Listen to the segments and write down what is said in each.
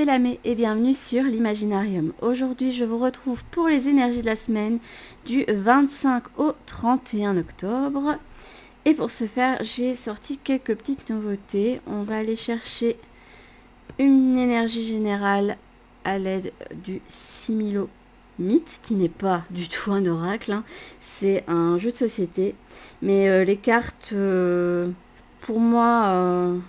c'est Lamé et bienvenue sur l'Imaginarium. Aujourd'hui, je vous retrouve pour les énergies de la semaine du 25 au 31 octobre. Et pour ce faire, j'ai sorti quelques petites nouveautés. On va aller chercher une énergie générale à l'aide du Similo Mythe, qui n'est pas du tout un oracle, hein. C'est un jeu de société. Mais les cartes, pour moi...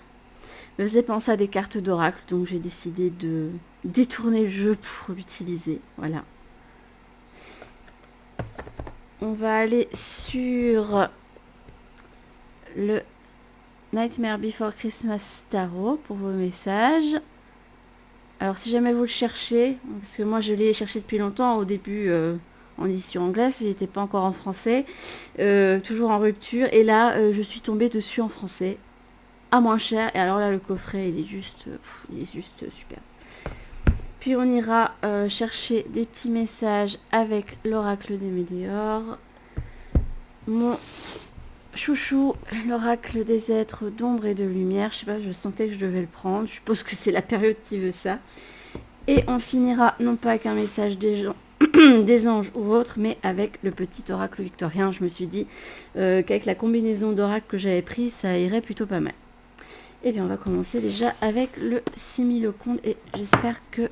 me faisait penser à des cartes d'oracle, donc j'ai décidé de détourner le jeu pour l'utiliser. Voilà. On va aller sur le Nightmare Before Christmas Tarot pour vos messages. Alors si jamais vous le cherchez, parce que moi je l'ai cherché depuis longtemps, au début en édition anglaise, parce qu'il n'était pas encore en français, toujours en rupture, et là je suis tombée dessus en français. À moins cher, et alors là le coffret il est juste super. Puis on ira chercher des petits messages avec l'oracle des météores, mon chouchou, l'oracle des êtres d'ombre et de lumière. Je sais pas, je sentais que je devais le prendre, je suppose que c'est la période qui veut ça. Et on finira non pas avec un message des gens des anges ou autres, mais avec le petit oracle victorien. Je me suis dit qu'avec la combinaison d'oracles que j'avais pris, ça irait plutôt pas mal. Et bien on va commencer déjà avec le Similoconde et j'espère que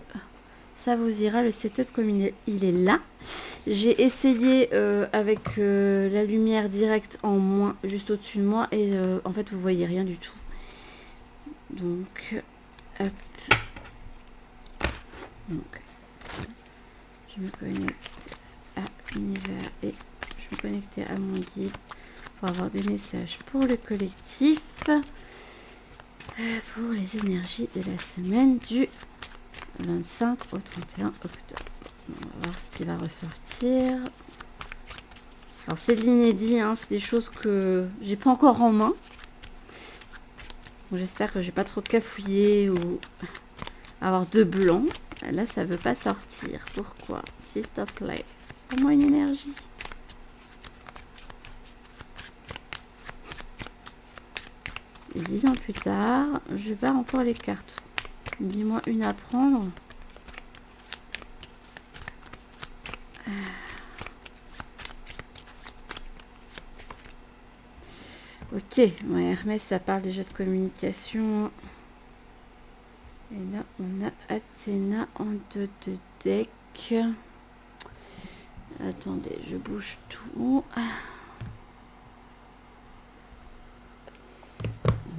ça vous ira. Le setup comme il est là. J'ai essayé avec la lumière directe en moins juste au-dessus de moi et en fait vous voyez rien du tout. Donc, hop. Donc, je me connecte à l'univers et je me connecte à mon guide pour avoir des messages pour le collectif. Pour les énergies de la semaine du 25 au 31 octobre. On va voir ce qui va ressortir. Alors c'est de l'inédit, hein, c'est des choses que j'ai pas encore en main. J'espère que j'ai pas trop cafouillé ou avoir de blanc. Là ça veut pas sortir. Pourquoi? S'il te plaît. C'est pour moi une énergie. Et 10 ans plus tard, je barre encore les cartes. Dis-moi une à prendre. Ok, ouais, Hermès, ça parle déjà de communication. Et là, on a Athéna en 2 de deck. Attendez, je bouge tout.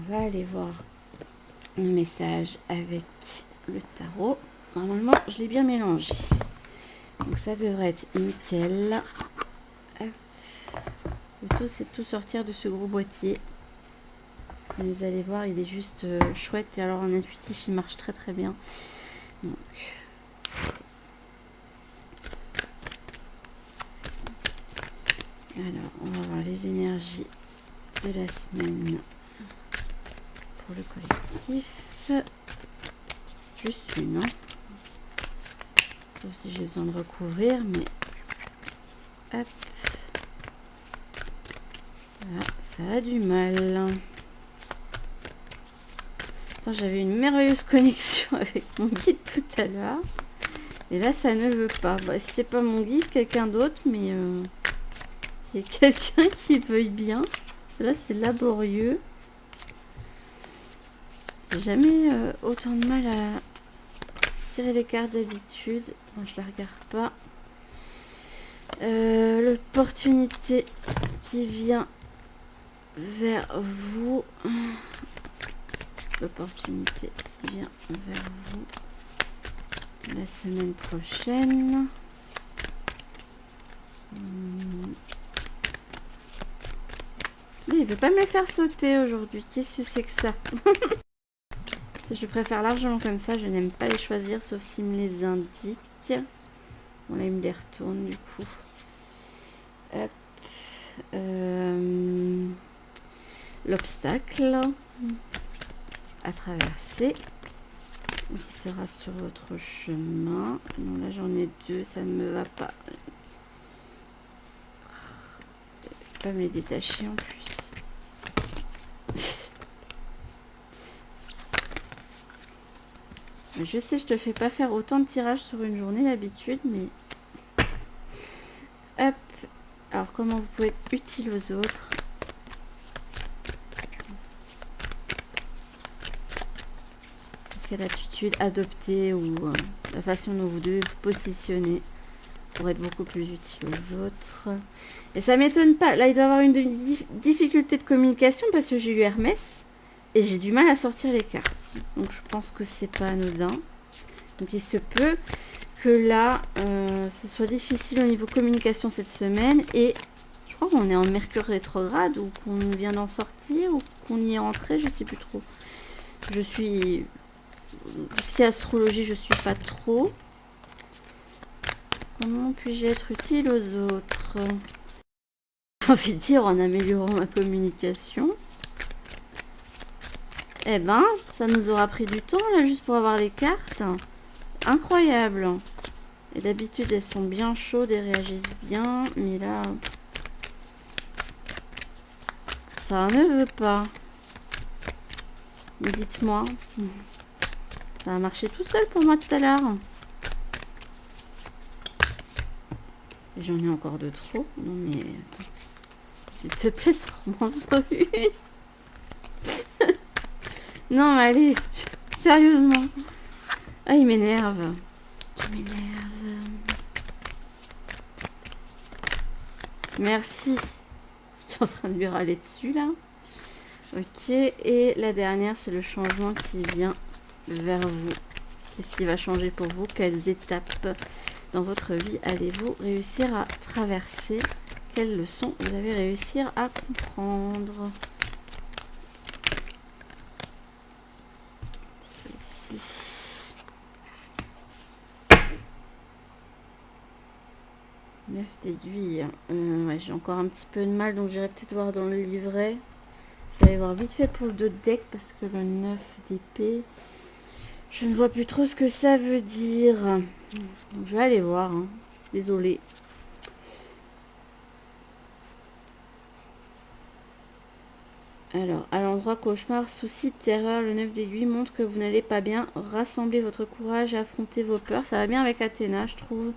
On va aller voir un message avec le tarot. Normalement, je l'ai bien mélangé. Donc ça devrait être nickel. Le tout, c'est de tout sortir de ce gros boîtier. Vous allez voir, il est juste chouette. Et alors en intuitif, il marche très très bien. Donc, alors, on va voir les énergies de la semaine pour le collectif. Juste une, hein. Sauf si j'ai besoin de recouvrir, mais hop. Voilà, ça a du mal. Attends, j'avais une merveilleuse connexion avec mon guide tout à l'heure. Et là, ça ne veut pas. Bah, si c'est pas mon guide, quelqu'un d'autre, mais il y a quelqu'un qui veuille bien. Là, c'est laborieux. J'ai jamais autant de mal à tirer les cartes d'habitude. Bon, je la regarde pas. L'opportunité qui vient vers vous. L'opportunité qui vient vers vous la semaine prochaine. Mais il veut pas me les faire sauter aujourd'hui. Qu'est-ce que c'est que ça? Je préfère largement comme ça. Je n'aime pas les choisir, sauf s'il me les indique. Bon, là, il me les retourne du coup. Hop. L'obstacle à traverser qui sera sur votre chemin. Non, là j'en ai 2, ça ne me va pas. Je vais pas me les détacher en plus. Je sais, je te fais pas faire autant de tirages sur une journée d'habitude, mais... Hop. Alors, comment vous pouvez être utile aux autres? Quelle attitude adopter ou la façon dont vous devez vous positionner pour être beaucoup plus utile aux autres. Et ça m'étonne pas. Là, il doit y avoir une difficulté de communication parce que j'ai eu Hermès et j'ai du mal à sortir les cartes. Donc, je pense que c'est pas anodin. Donc, il se peut que là, ce soit difficile au niveau communication cette semaine. Et je crois qu'on est en Mercure rétrograde ou qu'on vient d'en sortir ou qu'on y est entré. Je sais plus trop. Je suis... Ce qui est astrologie, je suis pas trop. Comment puis-je être utile aux autres? J'ai envie de dire en améliorant ma communication. Eh ben, ça nous aura pris du temps là juste pour avoir les cartes. Incroyable. Et d'habitude elles sont bien chaudes et réagissent bien. Mais là, ça ne veut pas. Mais dites-moi. Ça a marché tout seul pour moi tout à l'heure. J'en ai encore de trop. Non mais... S'il te plaît, sors-moi sur une. Non, allez. Sérieusement. Ah, il m'énerve. Il m'énerve. Merci. Je suis en train de lui râler dessus, là. Ok. Et la dernière, c'est le changement qui vient vers vous. Qu'est-ce qui va changer pour vous? Quelles étapes dans votre vie allez-vous réussir à traverser? Quelles leçons vous allez réussir à comprendre? Celle-ci. 9 d'aiguille. Ouais, j'ai encore un petit peu de mal, donc j'irai peut-être voir dans le livret. Je vais aller voir vite fait pour le dos de deck, parce que le 9 d'épée, je ne vois plus trop ce que ça veut dire. Donc, je vais aller voir. Hein. Désolée. Alors, à l'endroit cauchemar, souci, terreur, le 9 d'aiguille montre que vous n'allez pas bien. Rassemblez votre courage et affrontez vos peurs. Ça va bien avec Athéna, je trouve.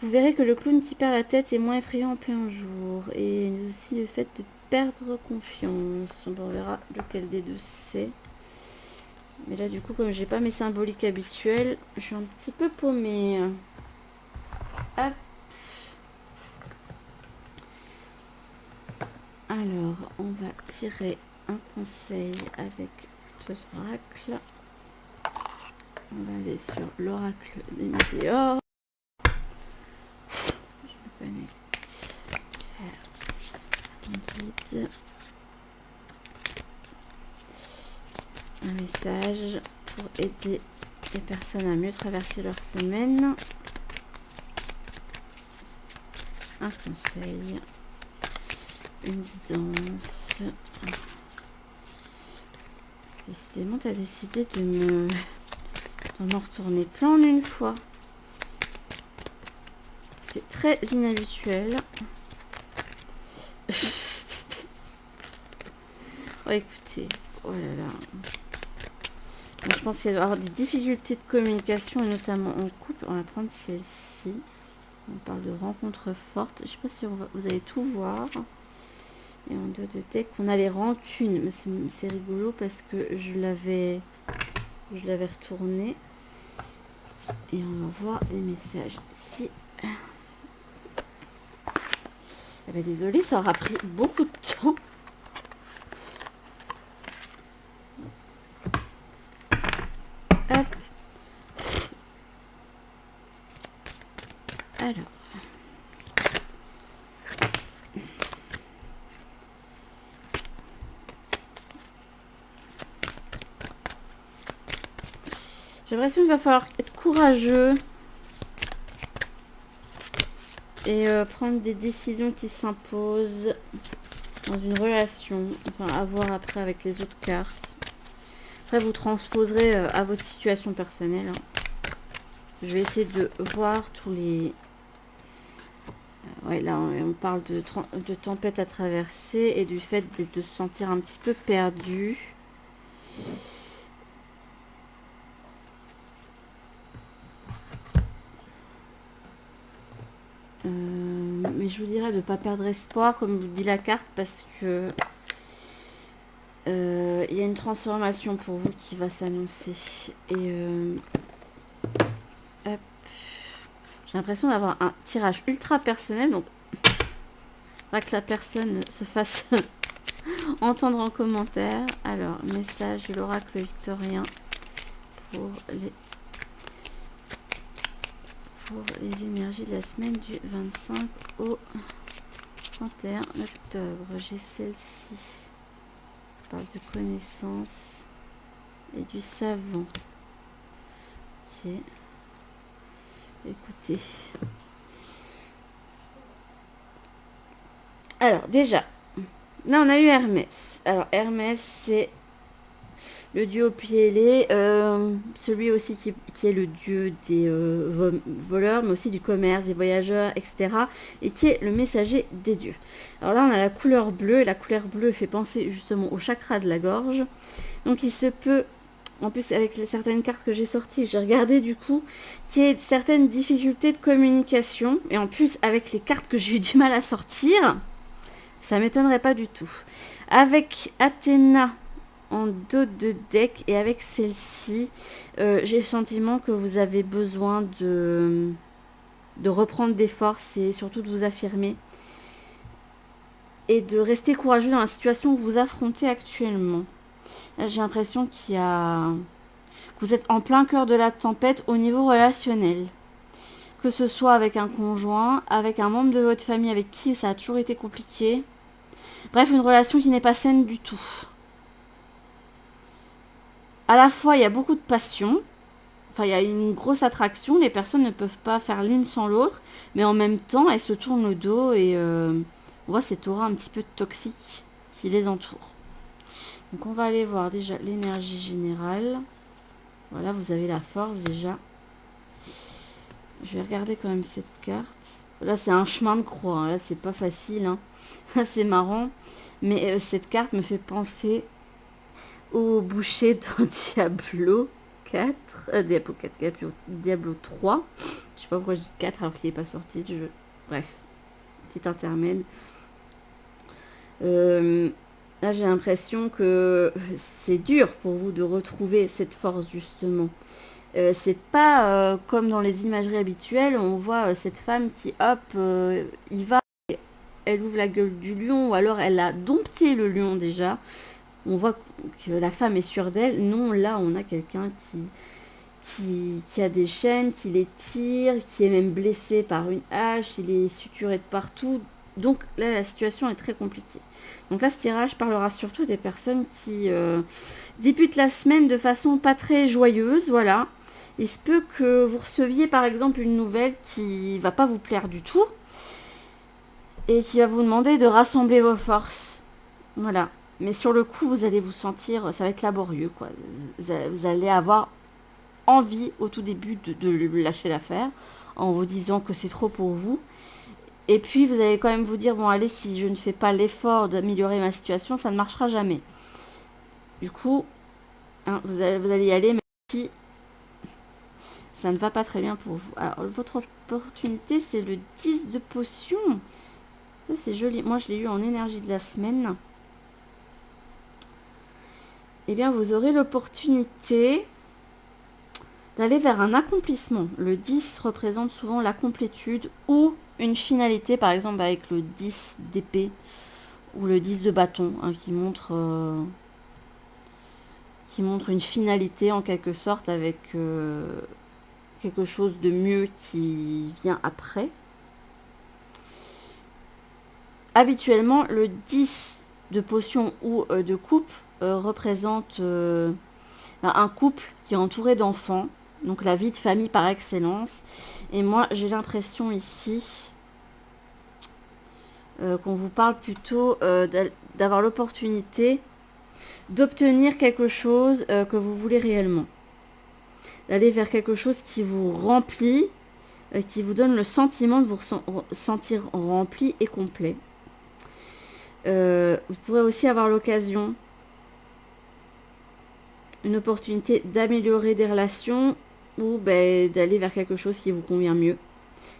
Vous verrez que le clown qui perd la tête est moins effrayant en plein jour. Et aussi le fait de perdre confiance. On verra lequel des deux c'est. Mais là, du coup, comme j'ai pas mes symboliques habituelles, je suis un petit peu paumée. Hop. Alors, on va tirer un conseil avec deux oracles. On va aller sur l'oracle des météores. Je me connecte. Un guide. Un message pour aider les personnes à mieux traverser leur semaine. Un conseil. Une guidance. Décidément, tu as décidé de m'en retourner plein en une fois. C'est très inhabituel. Oh, écoutez. Oh là là. Je pense qu'il va y avoir des difficultés de communication, notamment en couple. On va prendre celle-ci. On parle de rencontres fortes. Je ne sais pas si vous allez tout voir. Et en dos de deck, on a les rancunes. C'est rigolo parce que je l'avais retourné. Et on va voir des messages ici. Eh ben, désolée, ça aura pris beaucoup de temps. Hop. Alors. J'ai l'impression qu'il va falloir être courageux et prendre des décisions qui s'imposent dans une relation. Enfin, à voir après avec les autres cartes. Après, vous transposerez à votre situation personnelle. Hein. Je vais essayer de voir tous les... ouais, là, on parle de tempête à traverser et du fait de se sentir un petit peu perdu. Mais je vous dirais de ne pas perdre espoir, comme vous dit la carte, parce que il y a une transformation pour vous qui va s'annoncer. Et hop. J'ai l'impression d'avoir un tirage ultra personnel, donc il faudra que la personne se fasse entendre en commentaire. Alors, message de l'oracle victorien pour les énergies de la semaine du 25 au 31 octobre. J'ai celle-ci. On parle de connaissance et du savon. Ok. Écoutez. Alors, déjà, là, on a eu Hermès. Alors, Hermès, c'est le dieu au pied ailé, celui aussi qui est le dieu des voleurs, mais aussi du commerce, des voyageurs, etc. Et qui est le messager des dieux. Alors là, on a la couleur bleue, et la couleur bleue fait penser justement au chakra de la gorge. Donc il se peut, en plus avec certaines cartes que j'ai sorties, j'ai regardé du coup, qu'il y ait certaines difficultés de communication. Et en plus, avec les cartes que j'ai eu du mal à sortir, ça m'étonnerait pas du tout. Avec Athéna en dos de deck et avec celle-ci, j'ai le sentiment que vous avez besoin de reprendre des forces et surtout de vous affirmer et de rester courageux dans la situation que vous affrontez actuellement. Là, j'ai l'impression que vous êtes en plein cœur de la tempête au niveau relationnel. Que ce soit avec un conjoint, avec un membre de votre famille avec qui ça a toujours été compliqué. Bref, une relation qui n'est pas saine du tout. À la fois, il y a beaucoup de passion. Enfin, il y a une grosse attraction. Les personnes ne peuvent pas faire l'une sans l'autre. Mais en même temps, elles se tournent le dos et on voit cette aura un petit peu toxique qui les entoure. Donc, on va aller voir déjà l'énergie générale. Voilà, vous avez la force déjà. Je vais regarder quand même cette carte. Là, c'est un chemin de croix. Hein. Là, c'est pas facile. Hein. C'est marrant. Mais cette carte me fait penser au boucher dans Diablo 4. Diablo 4, Diablo 3. Je sais pas pourquoi je dis 4 alors qu'il n'est pas sorti du jeu. Bref, petit intermède. Là, j'ai l'impression que c'est dur pour vous de retrouver cette force, justement. C'est pas comme dans les imageries habituelles, on voit cette femme qui, hop, y va, elle ouvre la gueule du lion, ou alors elle a dompté le lion déjà. On voit que la femme est sûre d'elle. Non, là, on a quelqu'un qui a des chaînes, qui les tire, qui est même blessé par une hache, il est suturé de partout. Donc là, la situation est très compliquée. Donc là, ce tirage parlera surtout des personnes qui débutent la semaine de façon pas très joyeuse, voilà. Il se peut que vous receviez par exemple une nouvelle qui va pas vous plaire du tout et qui va vous demander de rassembler vos forces. Voilà. Mais sur le coup, vous allez vous sentir, ça va être laborieux, quoi. Vous allez avoir envie au tout début de lâcher l'affaire en vous disant que c'est trop pour vous. Et puis, vous allez quand même vous dire, bon, allez, si je ne fais pas l'effort d'améliorer ma situation, ça ne marchera jamais. Du coup, hein, vous allez y aller, même si ça ne va pas très bien pour vous. Alors, votre opportunité, c'est le 10 de potion. C'est joli. Moi, je l'ai eu en énergie de la semaine. Eh bien, vous aurez l'opportunité d'aller vers un accomplissement. Le 10 représente souvent la complétude ou une finalité, par exemple avec le 10 d'épée ou le 10 de bâton, hein, qui montre une finalité en quelque sorte avec quelque chose de mieux qui vient après. Habituellement, le 10 de potion ou de coupe représente un couple qui est entouré d'enfants, donc la vie de famille par excellence. Et moi, j'ai l'impression ici qu'on vous parle plutôt d'avoir l'opportunité d'obtenir quelque chose que vous voulez réellement. D'aller vers quelque chose qui vous remplit, qui vous donne le sentiment de vous sentir rempli et complet. Vous pourrez aussi avoir l'occasion, une opportunité d'améliorer des relations ou d'aller vers quelque chose qui vous convient mieux.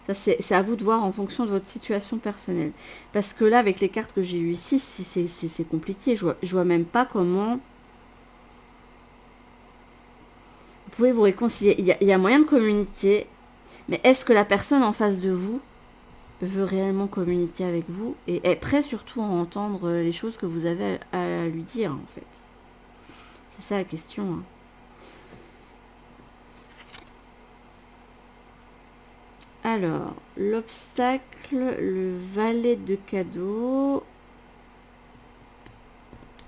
Ça, c'est à vous de voir en fonction de votre situation personnelle. Parce que là, avec les cartes que j'ai eues ici, c'est compliqué. Je vois même pas comment... Vous pouvez vous réconcilier. Il y a moyen de communiquer. Mais est-ce que la personne en face de vous veut réellement communiquer avec vous et est prêt surtout à entendre les choses que vous avez à lui dire, en fait? C'est ça la question, hein. Alors, l'obstacle, le valet de cadeaux.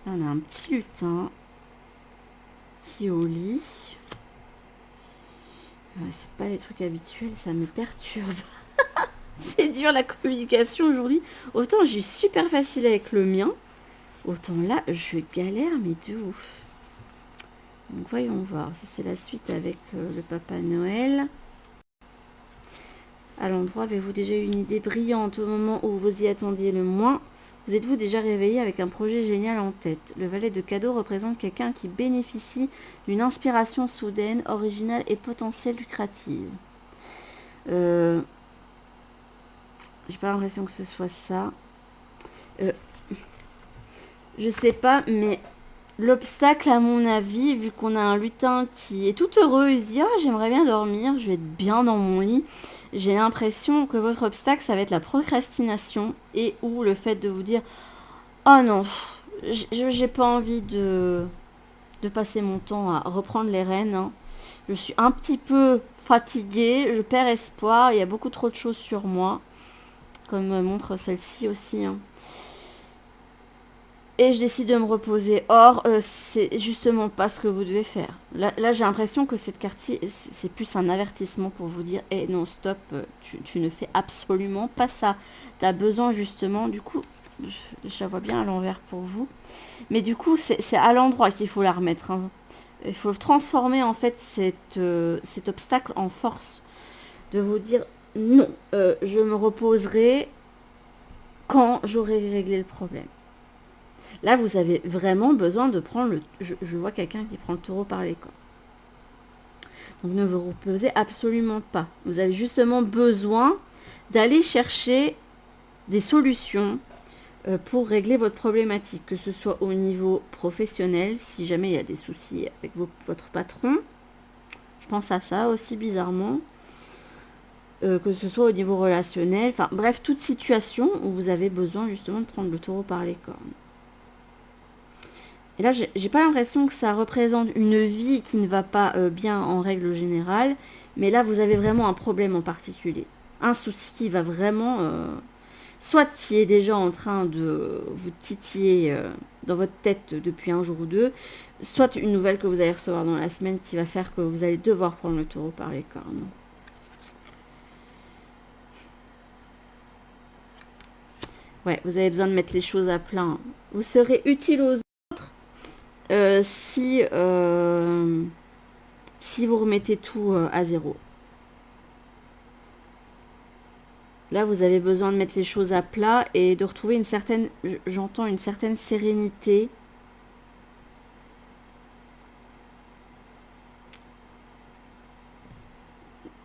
Là, on a un petit lutin qui est au lit. C'est pas les trucs habituels, ça me perturbe. C'est dur la communication aujourd'hui. Autant j'ai super facile avec le mien, autant là, je galère, mais de ouf. Donc voyons voir. Ça, c'est la suite avec le Papa Noël. À l'endroit, avez-vous déjà eu une idée brillante au moment où vous y attendiez le moins? Vous êtes-vous déjà réveillé avec un projet génial en tête? Le valet de cadeaux représente quelqu'un qui bénéficie d'une inspiration soudaine, originale et potentielle lucrative. J'ai pas l'impression que ce soit ça. Je sais pas, mais l'obstacle, à mon avis, vu qu'on a un lutin qui est tout heureux, il se dit « Ah, j'aimerais bien dormir, je vais être bien dans mon lit », j'ai l'impression que votre obstacle, ça va être la procrastination et ou le fait de vous dire « Oh non, j'ai pas envie de passer mon temps à reprendre les rênes, hein. Je suis un petit peu fatiguée, je perds espoir, il y a beaucoup trop de choses sur moi », comme montre celle-ci aussi, hein. Et je décide de me reposer. Or, c'est justement pas ce que vous devez faire. Là j'ai l'impression que cette carte-ci, c'est plus un avertissement pour vous dire, eh non, stop, tu ne fais absolument pas ça. Tu as besoin justement, du coup, je la vois bien à l'envers pour vous. Mais du coup, c'est à l'endroit qu'il faut la remettre, hein. Il faut transformer en fait cet obstacle en force. De vous dire, non, je me reposerai quand j'aurai réglé le problème. Là, vous avez vraiment besoin de prendre le... Je vois quelqu'un qui prend le taureau par les cornes. Donc, ne vous reposez absolument pas. Vous avez justement besoin d'aller chercher des solutions pour régler votre problématique, que ce soit au niveau professionnel, si jamais il y a des soucis avec votre patron. Je pense à ça aussi bizarrement. Que ce soit au niveau relationnel. Enfin, bref, toute situation où vous avez besoin justement de prendre le taureau par les cornes. Et là, j'ai pas l'impression que ça représente une vie qui ne va pas bien en règle générale. Mais là, vous avez vraiment un problème en particulier. Un souci qui va vraiment... soit qui est déjà en train de vous titiller dans votre tête depuis un jour ou deux. Soit une nouvelle que vous allez recevoir dans la semaine qui va faire que vous allez devoir prendre le taureau par les cornes. Ouais, vous avez besoin de mettre les choses à plat. Vous serez utile aux autres si vous remettez tout à zéro. Là, vous avez besoin de mettre les choses à plat et de retrouver une certaine, j'entends une certaine sérénité.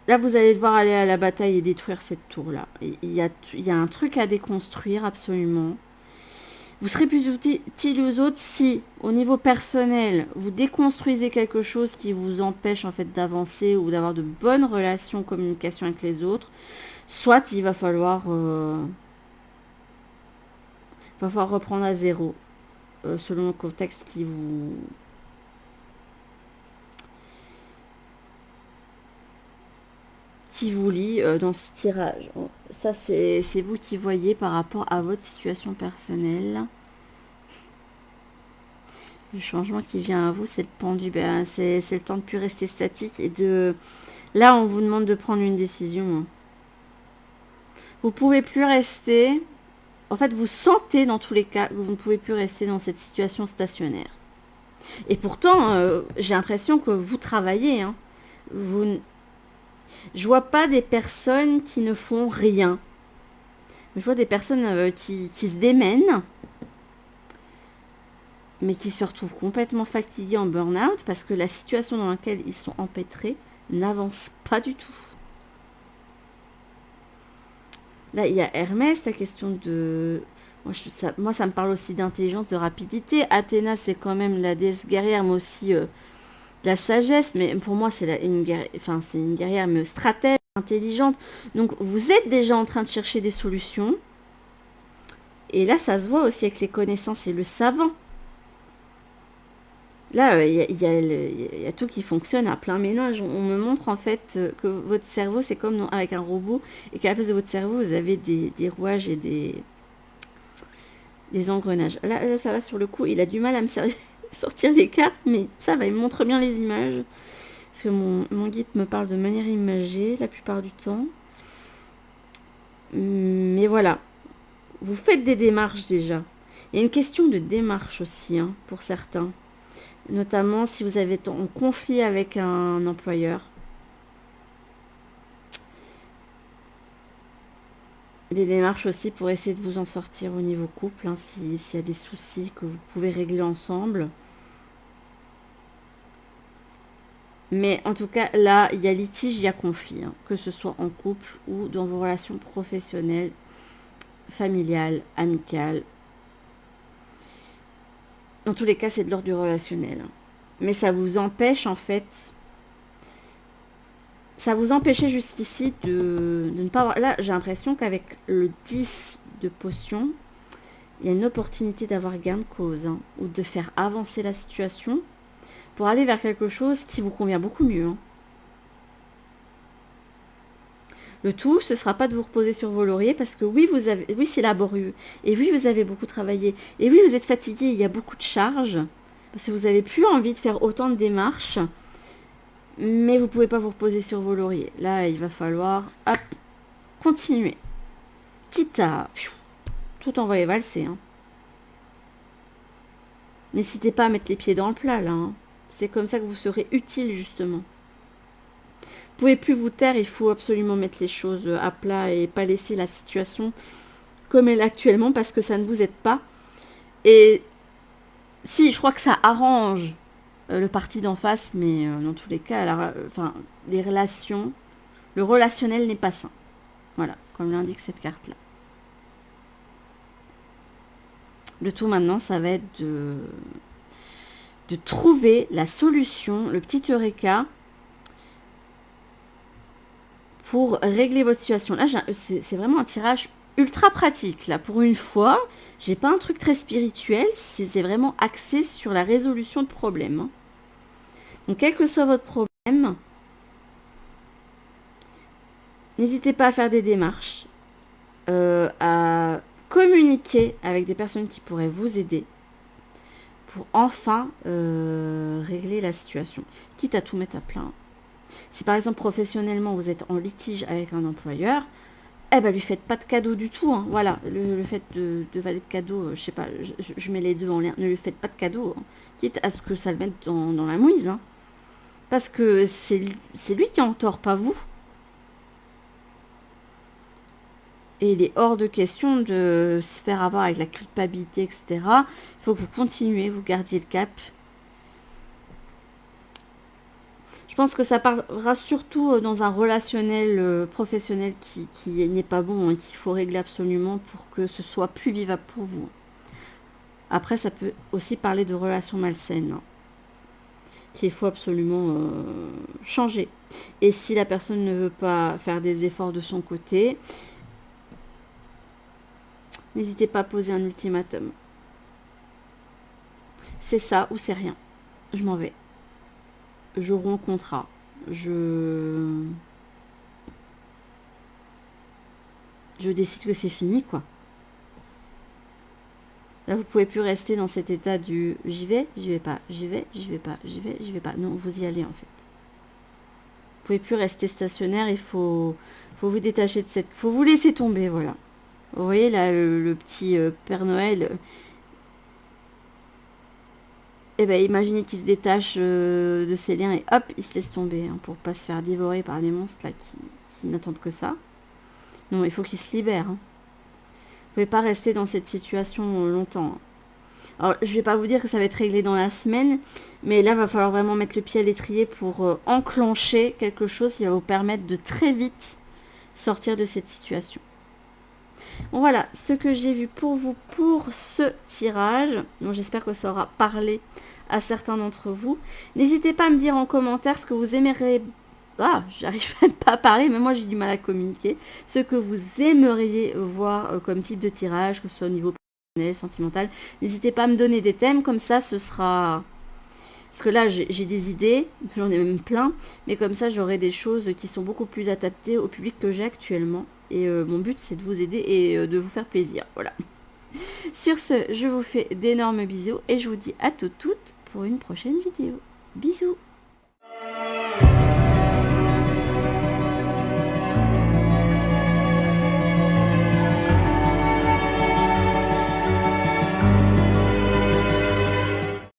Là, vous allez devoir aller à la bataille et détruire cette tour-là. Il y a un truc à déconstruire, absolument. Vous serez plus utile aux autres si, au niveau personnel, vous déconstruisez quelque chose qui vous empêche en fait d'avancer ou d'avoir de bonnes relations, communication avec les autres. Soit il va falloir reprendre à zéro, selon le contexte qui vous lie dans ce tirage. Ça, c'est vous qui voyez par rapport à votre situation personnelle. Le changement qui vient à vous, c'est le pendu. Ben, c'est le temps de plus rester statique et de... Là, on vous demande de prendre une décision. Vous pouvez plus rester... En fait, vous sentez dans tous les cas que vous ne pouvez plus rester dans cette situation stationnaire. Et pourtant, j'ai l'impression que vous travaillez. Hein. Je vois pas des personnes qui ne font rien. Je vois des personnes qui se démènent, mais qui se retrouvent complètement fatigués en burn-out parce que la situation dans laquelle ils sont empêtrés n'avance pas du tout. Là, il y a Hermès, la question de... Moi, ça me parle aussi d'intelligence, de rapidité. Athéna, c'est quand même la déesse guerrière, mais aussi la sagesse. Mais pour moi, c'est c'est une guerrière, mais stratège, intelligente. Donc, vous êtes déjà en train de chercher des solutions. Et là, ça se voit aussi avec les connaissances et le savant. Là, il y a tout qui fonctionne à plein ménage. On me montre en fait que votre cerveau, c'est comme avec un robot, et qu'à la place de votre cerveau, vous avez des rouages et des engrenages. Là, ça va sur le coup. Il a du mal à me sortir les cartes, mais ça va, il me montre bien les images. Parce que mon guide me parle de manière imagée la plupart du temps. Mais voilà, vous faites des démarches déjà. Il y a une question de démarche aussi, hein, pour certains. Notamment si vous avez en conflit avec un employeur. Des démarches aussi pour essayer de vous en sortir au niveau couple, hein, s'il y a des soucis que vous pouvez régler ensemble. Mais en tout cas, là, il y a litige, il y a conflit, hein, que ce soit en couple ou dans vos relations professionnelles, familiales, amicales. Dans tous les cas, c'est de l'ordre du relationnel. Mais ça vous empêche, en fait... Ça vous empêchait jusqu'ici de ne pas avoir... Là, j'ai l'impression qu'avec le 10 de potion, il y a une opportunité d'avoir gain de cause, hein, ou de faire avancer la situation pour aller vers quelque chose qui vous convient beaucoup mieux. Hein. Le tout, ce ne sera pas de vous reposer sur vos lauriers parce que oui, oui, c'est laborieux. Et oui, vous avez beaucoup travaillé. Et oui, vous êtes fatigué, il y a beaucoup de charges. Parce que vous n'avez plus envie de faire autant de démarches. Mais vous ne pouvez pas vous reposer sur vos lauriers. Là, il va falloir hop, continuer. Quitte à tout envoyer valser. Hein. N'hésitez pas à mettre les pieds dans le plat, là. Hein. C'est comme ça que vous serez utile, justement. Vous pouvez plus vous taire, il faut absolument mettre les choses à plat et pas laisser la situation comme elle est actuellement parce que ça ne vous aide pas. Et si, je crois que ça arrange le parti d'en face, mais dans tous les cas, les relations, le relationnel n'est pas sain. Voilà, comme l'indique cette carte-là. Le tout maintenant, ça va être de trouver la solution, le petit eureka, pour régler votre situation. Là, c'est vraiment un tirage ultra pratique. Là, pour une fois, j'ai pas un truc très spirituel. C'est vraiment axé sur la résolution de problèmes. Hein. Donc, quel que soit votre problème, n'hésitez pas à faire des démarches, à communiquer avec des personnes qui pourraient vous aider pour enfin régler la situation, quitte à tout mettre à plat. Si par exemple professionnellement vous êtes en litige avec un employeur, eh ben lui faites pas de cadeau du tout. Hein. Voilà, le fait de valer de cadeau, je sais pas, je mets les deux en lien. Ne lui faites pas de cadeau, hein. Quitte à ce que ça le mette dans la mouise. Hein. Parce que c'est lui qui en tort, pas vous. Et il est hors de question de se faire avoir avec la culpabilité, etc. Il faut que vous continuez, vous gardiez le cap. Je pense que ça parlera surtout dans un relationnel professionnel qui n'est pas bon et qu'il faut régler absolument pour que ce soit plus vivable pour vous. Après, ça peut aussi parler de relations malsaines hein, qu'il faut absolument changer. Et si la personne ne veut pas faire des efforts de son côté, n'hésitez pas à poser un ultimatum. C'est ça ou c'est rien. Je m'en vais. Je romps contrat. Je décide que c'est fini, quoi. Là, vous pouvez plus rester dans cet état du j'y vais pas, j'y vais pas, j'y vais pas. Non, vous y allez, en fait. Vous pouvez plus rester stationnaire, il faut vous détacher de cette... faut vous laisser tomber, voilà. Vous voyez, là, le petit Père Noël... Eh ben, imaginez qu'il se détache de ses liens et hop, il se laisse tomber hein, pour pas se faire dévorer par les monstres là qui n'attendent que ça. Non, il faut qu'il se libère. Hein. Vous pouvez pas rester dans cette situation longtemps. Hein. Alors, je vais pas vous dire que ça va être réglé dans la semaine, mais là, il va falloir vraiment mettre le pied à l'étrier pour enclencher quelque chose qui va vous permettre de très vite sortir de cette situation. Bon, voilà ce que j'ai vu pour vous pour ce tirage. Donc j'espère que ça aura parlé à certains d'entre vous. N'hésitez pas à me dire en commentaire ce que vous aimeriez... Ah, j'arrive même pas à parler, mais moi j'ai du mal à communiquer. Ce que vous aimeriez voir comme type de tirage, que ce soit au niveau personnel, sentimental. N'hésitez pas à me donner des thèmes, comme ça ce sera... Parce que là, j'ai des idées, j'en ai même plein, mais comme ça, j'aurai des choses qui sont beaucoup plus adaptées au public que j'ai actuellement. Et mon but, c'est de vous aider et de vous faire plaisir. Voilà. Sur ce, je vous fais d'énormes bisous et je vous dis à toutes pour une prochaine vidéo. Bisous!